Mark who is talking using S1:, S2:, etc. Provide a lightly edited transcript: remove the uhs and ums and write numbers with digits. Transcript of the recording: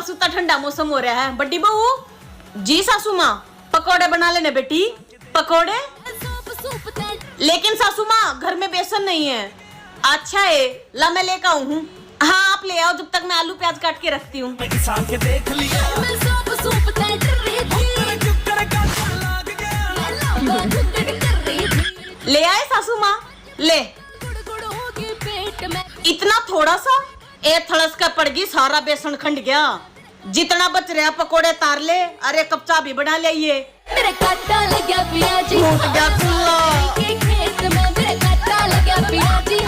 S1: सुता ठंडा मौसम हो रहा है। बड्डी बहू जी सासू माँ पकौड़े बना लेने बेटी। पकौड़े? लेकिन सासू माँ घर में बेसन नहीं है। अच्छा है ला मैं लेकर आऊँ हूँ। हाँ आप ले आओ जब तक मैं आलू प्याज काट के रखती हूँ। ले आए सासू माँ ले। इतना थोड़ा सा ए थड़स का पड़ गई सारा बेसन खंड गया। जितना बच रहा पकोड़े तार ले। अरे कपचा भी बना ले ये।
S2: मेरे काटा लग गया पिया जी
S1: टूट गया चूल्हा।
S2: खेत में मेरे काटा लग गया पिया जी